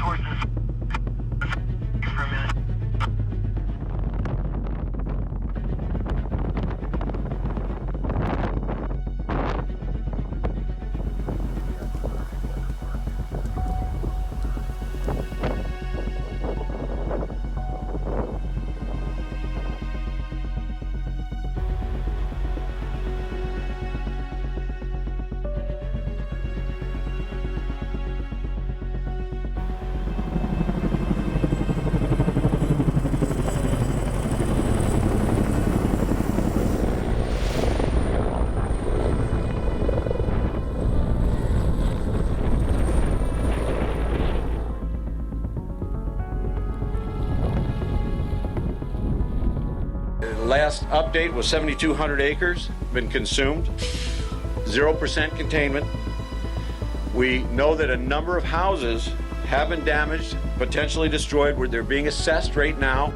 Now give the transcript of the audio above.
towards this for a minute. Last update was 7,200 acres been consumed, 0% containment. We know that a number of houses have been damaged, potentially destroyed, where they're being assessed right now.